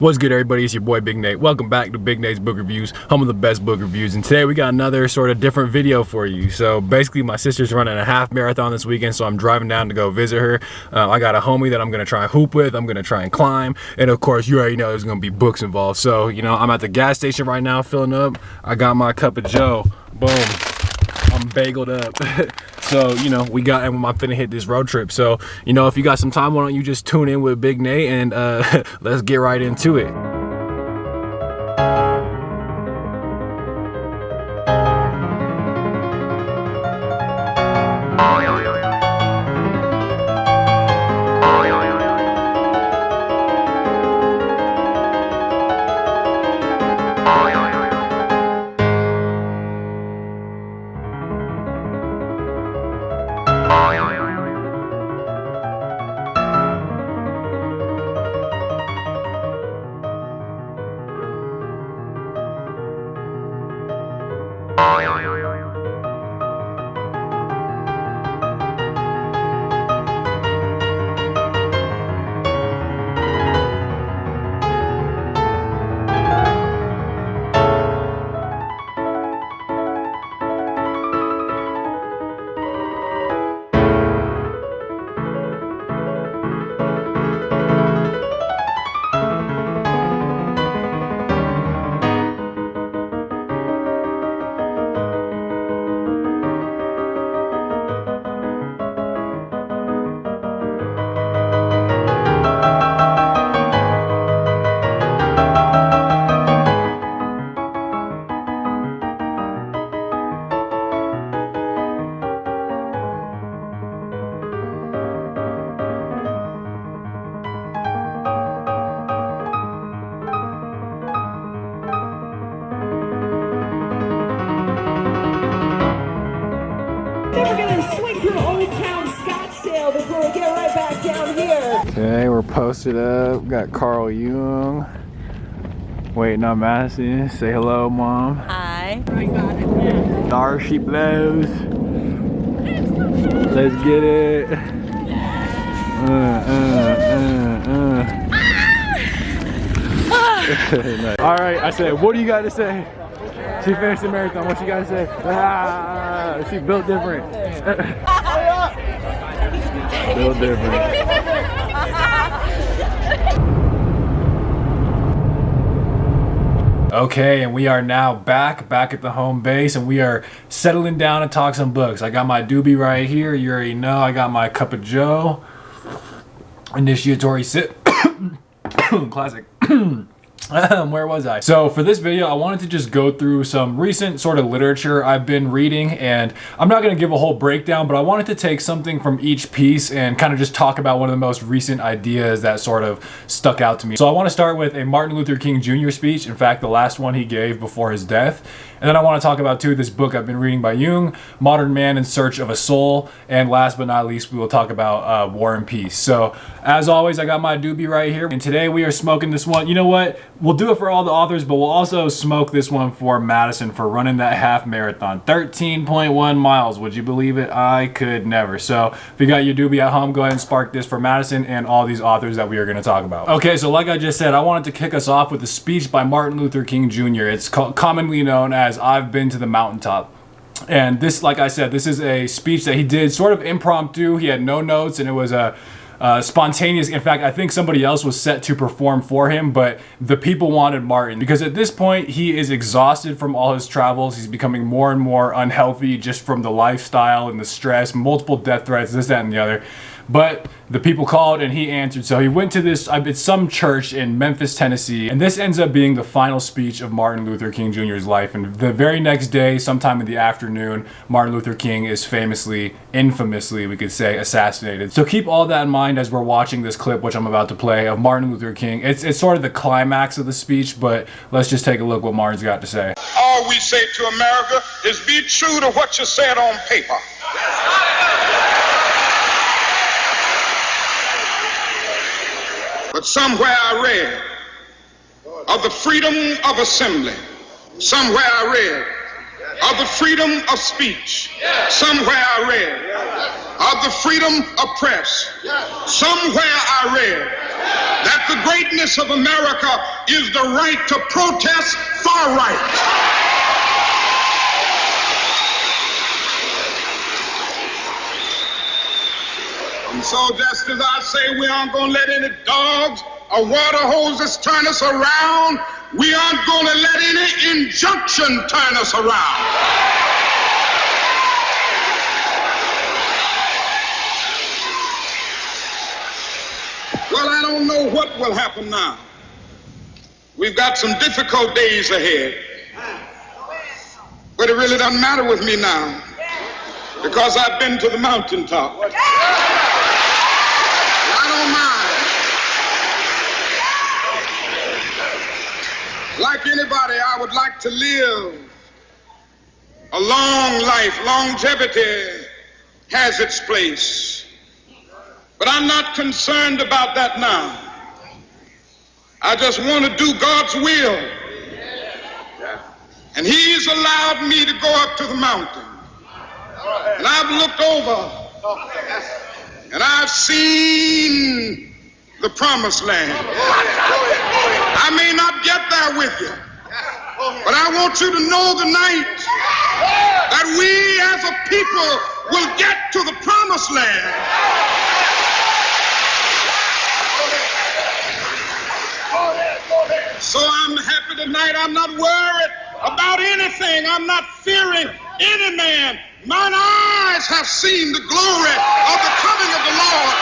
What's good, everybody? It's your boy Big Nate. Welcome back to Big Nate's Book Reviews, home of the best book reviews. And today we got another sort of different video for you. So basically my sister's running a half marathon this weekend, so I'm driving down to go visit her. I got a homie that I'm gonna try and hoop with, I'm gonna try and climb. And of course, you already know there's gonna be books involved. So, you know, I'm at the gas station right now filling up. I got my cup of joe, boom. I'm bageled up. So, you know, I'm finna hit this road trip. So, you know, if you got some time, why don't you just tune in with Big Nate and let's get right into it. We're gonna swing through Old Town Scottsdale before we get right back down here. Okay, we're posted up. Got Carl Jung waiting on Madison. Say hello, Mom. Hi. Dar she blows. Let's get it. Nice. All right, I said, what do you got to say? She finished the marathon. What you got to say? Ah, she built different. Built different. Okay, and we are now back at the home base, and we are settling down to talk some books. I got my doobie right here. You already know. I got my cup of joe. Initiatory sip. Classic. Where was I? So for this video, I wanted to just go through some recent sort of literature I've been reading, and I'm not going to give a whole breakdown, but I wanted to take something from each piece and kind of just talk about one of the most recent ideas that sort of stuck out to me. So I want to start with a Martin Luther King Jr. speech, in fact, the last one he gave before his death. And then I want to talk about too this book I've been reading by Jung, Modern Man in Search of a Soul, and last but not least, we will talk about War and Peace. So as always, I got my doobie right here, and today we are smoking this one. You know what? We'll do it for all the authors, but we'll also smoke this one for Madison for running that half marathon. 13.1 miles. Would you believe it? I could never. So if you got your doobie at home, go ahead and spark this for Madison and all these authors that we are going to talk about. Okay, so like I just said, I wanted to kick us off with a speech by Martin Luther King Jr. It's commonly known as I've Been to the Mountaintop. And this, like I said, this is a speech that he did sort of impromptu. He had no notes, and it was a spontaneous. In fact, I think somebody else was set to perform for him, but the people wanted Martin because at this point he is exhausted from all his travels. He's becoming more and more unhealthy just from the lifestyle and the stress, multiple death threats, this, that, and the other. But the people called and he answered. So he went to this, it's some church in Memphis, Tennessee. And this ends up being the final speech of Martin Luther King Jr.'s life. And the very next day, sometime in the afternoon, Martin Luther King is famously, infamously, we could say, assassinated. So keep all that in mind as we're watching this clip, which I'm about to play, of Martin Luther King. It's sort of the climax of the speech, but let's just take a look what Martin's got to say. All we say to America is be true to what you said on paper. But somewhere I read of the freedom of assembly. Somewhere I read of the freedom of speech. Somewhere I read of the freedom of press. Somewhere I read that the greatness of America is the right to protest far right. And so just as I say we aren't going to let any dogs or water hoses turn us around, we aren't going to let any injunction turn us around. Well, I don't know what will happen now. We've got some difficult days ahead. But it really doesn't matter with me now, because I've been to the mountaintop. I don't mind. Like anybody, I would like to live a long life. Longevity has its place. But I'm not concerned about that now. I just want to do God's will. And He's allowed me to go up to the mountain. And I've looked over and I've seen the promised land. I may not get there with you, but I want you to know tonight that we as a people will get to the promised land. So I'm happy tonight. I'm not worried about anything. I'm not fearing any man. Mine eyes have seen the glory of the coming of the Lord.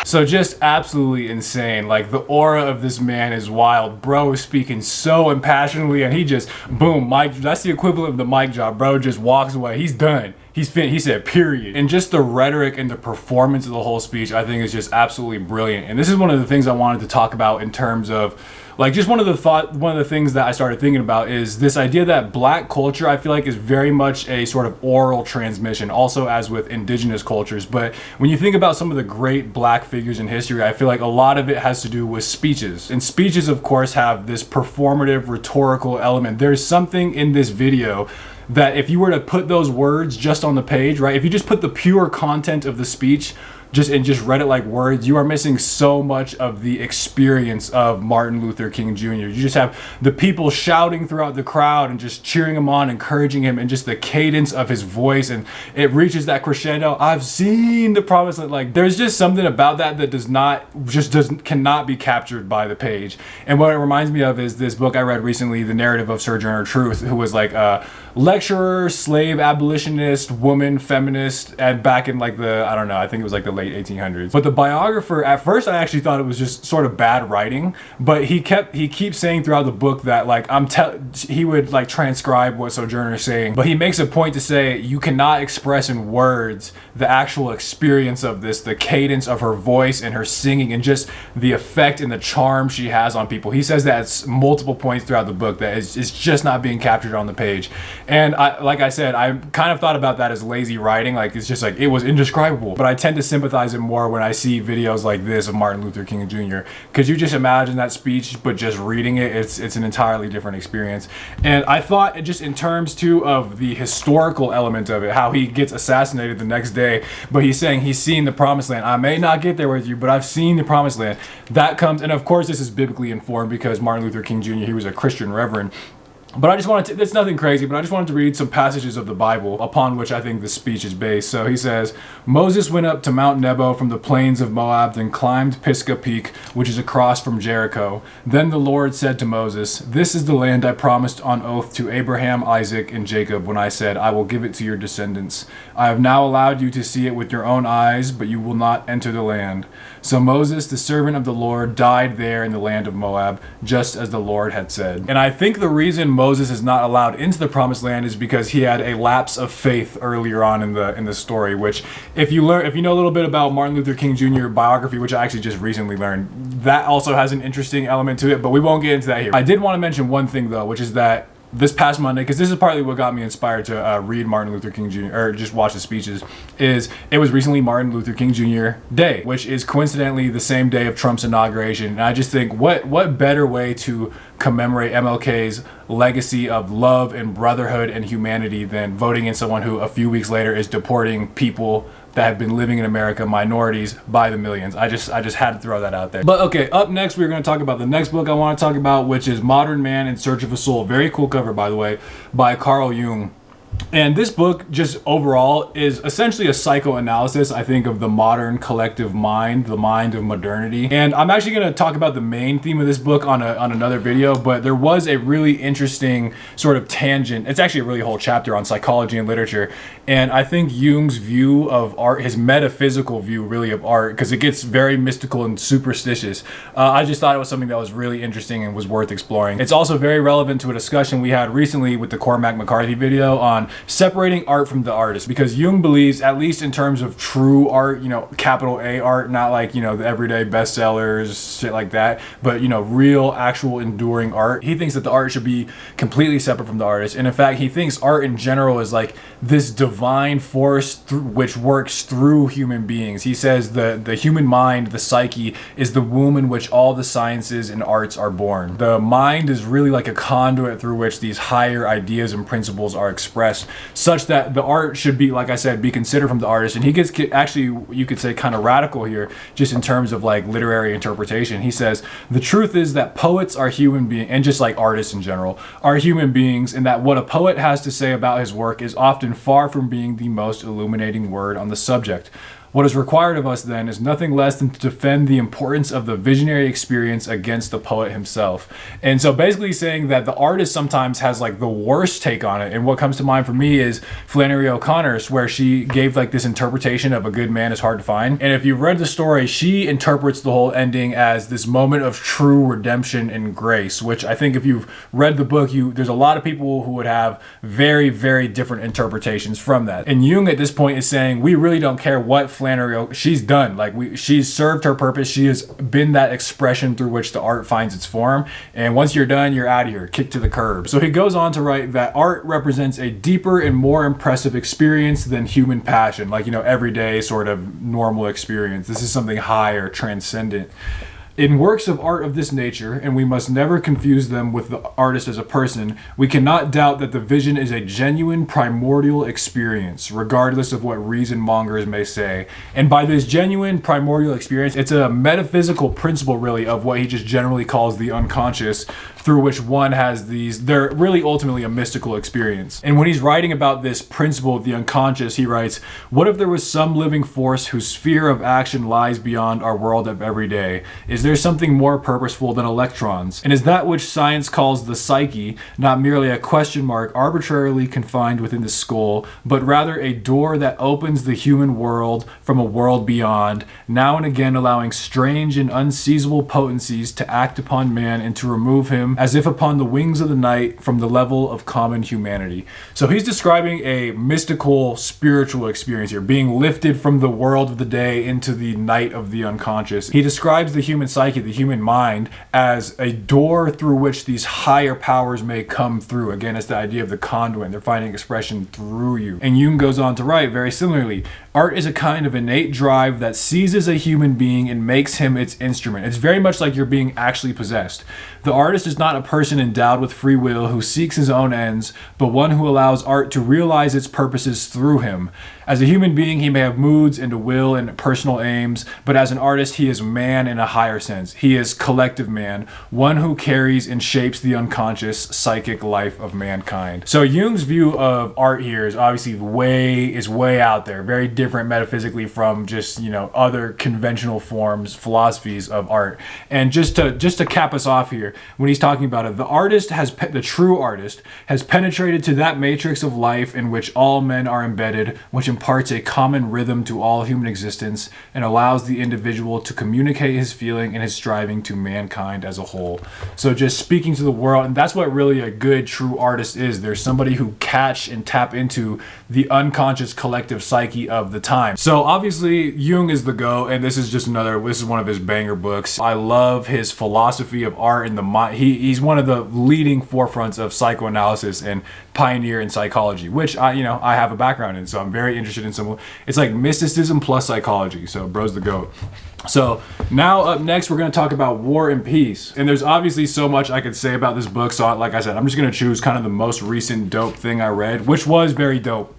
So just absolutely insane. Like, the aura of this man is wild. Bro is speaking so impassionedly, and he just, boom, mic. That's the equivalent of the mic drop. Bro just walks away. He's done. He's finished. He said, period. And just the rhetoric and the performance of the whole speech, I think, is just absolutely brilliant. And this is one of the things I wanted to talk about in terms of, like, just one of the things that I started thinking about is this idea that black culture, I feel like, is very much a sort of oral transmission, also as with indigenous cultures. But when you think about some of the great black figures in history, I feel like a lot of it has to do with speeches. And speeches, of course, have this performative, rhetorical element. There's something in this video that if you were to put those words just on the page, right? If you just put the pure content of the speech just read it like words, you are missing so much of the experience of Martin Luther King Jr. You just have the people shouting throughout the crowd and just cheering him on, encouraging him, and just the cadence of his voice, and it reaches that crescendo. I've seen the promised land. Like, there's just something about that that cannot be captured by the page. And what it reminds me of is this book I read recently, The Narrative of Sojourner Truth, who was like a lecturer, slave abolitionist, woman, feminist, and back in like the, I don't know, I think it was like the late 1800s. But the biographer, at first I actually thought it was just sort of bad writing, but he keeps saying throughout the book that like he would like transcribe what Sojourner's saying, but he makes a point to say you cannot express in words the actual experience of this, the cadence of her voice and her singing, and just the effect and the charm she has on people. He says that at multiple points throughout the book that is just not being captured on the page. And like I said, I kind of thought about that as lazy writing. Like, it's just like, it was indescribable. But I tend to sympathize it more when I see videos like this of Martin Luther King Jr. Because you just imagine that speech, but just reading it, it's an entirely different experience. And I thought, just in terms too of the historical element of it, how he gets assassinated the next day, but he's saying he's seen the promised land. I may not get there with you, but I've seen the promised land. That comes, and of course this is biblically informed because Martin Luther King Jr., he was a Christian reverend. But I just wanted to, it's nothing crazy, but I just wanted to read some passages of the Bible upon which I think the speech is based. So he says, Moses went up to Mount Nebo from the plains of Moab, then climbed Pisgah Peak, which is across from Jericho. Then the Lord said to Moses, this is the land I promised on oath to Abraham, Isaac, and Jacob when I said, I will give it to your descendants. I have now allowed you to see it with your own eyes, but you will not enter the land. So Moses, the servant of the Lord, died there in the land of Moab, just as the Lord had said. And I think the reason Moses is not allowed into the promised land is because he had a lapse of faith earlier on in the story, which if you know a little bit about Martin Luther King Jr. biography, which I actually just recently learned, that also has an interesting element to it, but we won't get into that here. I did want to mention one thing though, which is that this past Monday, because this is partly what got me inspired to read Martin Luther King Jr. or just watch the speeches, is it was recently Martin Luther King Jr. Day, which is coincidentally the same day of Trump's inauguration. And I just think what better way to commemorate MLK's legacy of love and brotherhood and humanity than voting in someone who a few weeks later is deporting people that have been living in America, minorities by the millions. I just had to throw that out there. But okay, up next we're going to talk about the next book I want to talk about, which is Modern Man in Search of a Soul. Very cool cover, by the way, by Carl Jung. And this book, just overall, is essentially a psychoanalysis, I think, of the modern collective mind, the mind of modernity. And I'm actually going to talk about the main theme of this book on another video, but there was a really interesting sort of tangent. It's actually a really whole chapter on psychology and literature. And I think Jung's view of art, his metaphysical view really of art, because it gets very mystical and superstitious. I just thought it was something that was really interesting and was worth exploring. It's also very relevant to a discussion we had recently with the Cormac McCarthy video on separating art from the artist, because Jung believes, at least in terms of true art, you know, capital A art, not like, you know, the everyday bestsellers, shit like that, but, you know, real, actual, enduring art. He thinks that the art should be completely separate from the artist. And in fact, he thinks art in general is like this divine force which works through human beings. He says the human mind, the psyche, is the womb in which all the sciences and arts are born. The mind is really like a conduit through which these higher ideas and principles are expressed, such that the art should be, like I said, be considered from the artist. And he gets actually, you could say, kind of radical here, just in terms of like literary interpretation. He says, the truth is that poets are human beings, and just like artists in general, are human beings, and that what a poet has to say about his work is often far from being the most illuminating word on the subject. What is required of us then is nothing less than to defend the importance of the visionary experience against the poet himself. And so basically saying that the artist sometimes has like the worst take on it. And what comes to mind for me is Flannery O'Connor's, where she gave like this interpretation of a good man is hard to find. And if you've read the story, she interprets the whole ending as this moment of true redemption and grace, which I think if you've read the book, there's a lot of people who would have very, very different interpretations from that. And Jung at this point is saying, we really don't care what Flannery, she's done. Like she's served her purpose. She has been that expression through which the art finds its form. And once you're done, you're out of here, kicked to the curb. So he goes on to write that art represents a deeper and more impressive experience than human passion, like, you know, everyday sort of normal experience. This is something higher, transcendent. In works of art of this nature, and we must never confuse them with the artist as a person, we cannot doubt that the vision is a genuine primordial experience, regardless of what reason mongers may say. And by this genuine primordial experience, it's a metaphysical principle really of what he just generally calls the unconscious, through which one has these, they're really ultimately a mystical experience. And when he's writing about this principle of the unconscious, he writes, what if there was some living force whose sphere of action lies beyond our world of every day? Is there something more purposeful than electrons? And is that which science calls the psyche not merely a question mark arbitrarily confined within the skull, but rather a door that opens the human world from a world beyond, now and again allowing strange and unseizable potencies to act upon man and to remove him as if upon the wings of the night from the level of common humanity? So he's describing a mystical, spiritual experience here, being lifted from the world of the day into the night of the unconscious. He describes the human psyche, the human mind, as a door through which these higher powers may come through. Again, it's the idea of the conduit. They're finding expression through you. And Jung goes on to write very similarly, art is a kind of innate drive that seizes a human being and makes him its instrument. It's very much like you're being actually possessed. The artist is not a person endowed with free will who seeks his own ends, but one who allows art to realize its purposes through him. As a human being, he may have moods and a will and personal aims, but as an artist, he is man in a higher sense. He is collective man, one who carries and shapes the unconscious psychic life of mankind. So Jung's view of art here is obviously way out there, very different metaphysically from just, you know, other conventional forms, philosophies of art. And just to cap us off here, when he's talking about it, the true artist has penetrated to that matrix of life in which all men are embedded, which imparts a common rhythm to all human existence and allows the individual to communicate his feeling and his striving to mankind as a whole. So just speaking to the world, and that's what really a good true artist is. There's somebody who catch and tap into the unconscious collective psyche of the time. So obviously Jung is the go, and this is one of his banger books. I love his philosophy of art and the mind. He's one of the leading forefronts of psychoanalysis and pioneer in psychology, which I have a background in, so I'm very interested in some. It's like mysticism plus psychology. So bro's the goat. So now up next, we're going to talk about War and Peace. And there's obviously so much I could say about this book. So like I said, I'm just going to choose kind of the most recent dope thing I read, which was very dope.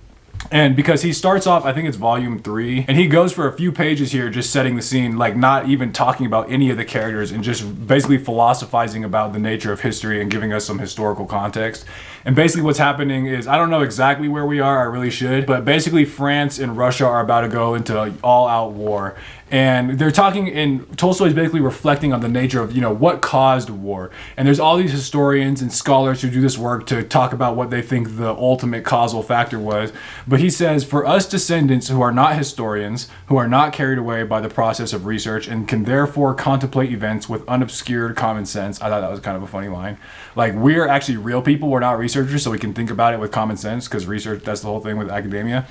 And because he starts off, I think it's volume 3, and he goes for a few pages here just setting the scene, like not even talking about any of the characters and just basically philosophizing about the nature of history and giving us some historical context. And basically what's happening is, I don't know exactly where we are, I really should, but basically France and Russia are about to go into all-out war. And they're talking, and Tolstoy's basically reflecting on the nature of, you know, what caused war. And there's all these historians and scholars who do this work to talk about what they think the ultimate causal factor was. But he says, for us descendants who are not historians, who are not carried away by the process of research and can therefore contemplate events with unobscured common sense. I thought that was kind of a funny line. Like, we're actually real people, we're not researchers, so we can think about it with common sense, because research, that's the whole thing with academia.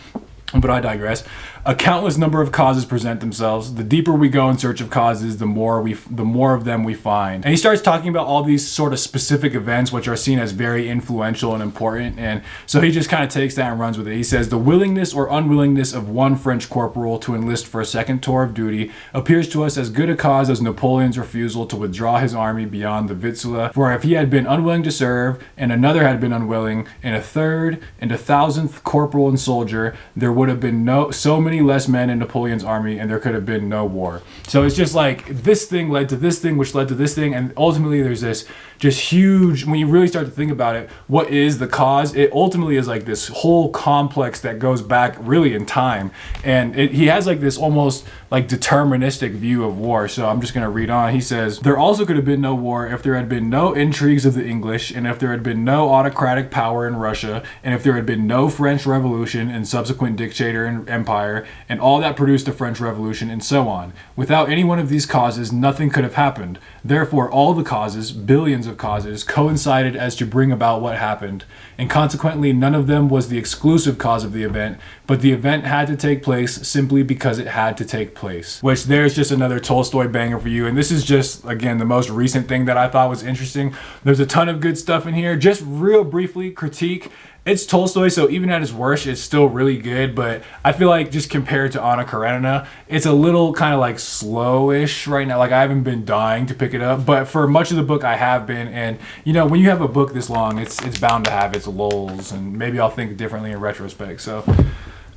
But I digress. A countless number of causes present themselves. The deeper we go in search of causes, the more of them we find. And he starts talking about all these sort of specific events which are seen as very influential and important. And so he just kind of takes that and runs with it. He says, the willingness or unwillingness of one French corporal to enlist for a second tour of duty appears to us as good a cause as Napoleon's refusal to withdraw his army beyond the Vistula. For if he had been unwilling to serve, and another had been unwilling, and a third and a thousandth corporal and soldier, there would have been so many less men in Napoleon's army, and there could have been no war. So it's just like, this thing led to this thing, which led to this thing, and ultimately there's this just huge, when you really start to think about it, what is the cause? It ultimately is like this whole complex that goes back really in time, and he has like this almost like deterministic view of war. So I'm just going to read on. He says, there also could have been no war if there had been no intrigues of the English, and if there had been no autocratic power in Russia, and if there had been no French Revolution and subsequent dictator and empire, and all that produced the French Revolution, and so on. Without any one of these causes, nothing could have happened. Therefore, all the causes, billions of causes, coincided as to bring about what happened, and consequently none of them was the exclusive cause of the event, but the event had to take place simply because it had to take place. Which, there's just another Tolstoy banger for you. And this is just, again, the most recent thing that I thought was interesting. There's a ton of good stuff in here. Just real briefly, critique. It's Tolstoy, so even at his worst, it's still really good, but I feel like just compared to Anna Karenina, it's a little kind of like slowish right now. Like, I haven't been dying to pick it up, but for much of the book I have been. And you know, when you have a book this long, it's bound to have its lulls, and maybe I'll think differently in retrospect. So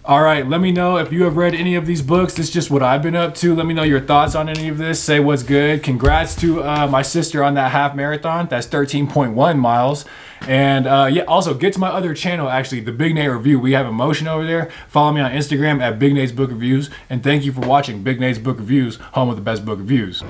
all right, let me know if you have read any of these books. It's just what I've been up to. Let me know your thoughts on any of this. Say what's good. Congrats to my sister on that half marathon. That's 13.1 miles. And yeah, also get to my other channel, actually, the Big Nate Review. We have Emotion over there. Follow me on Instagram at Big Nate's Book Reviews. And thank you for watching Big Nate's Book Reviews, home of the best book reviews.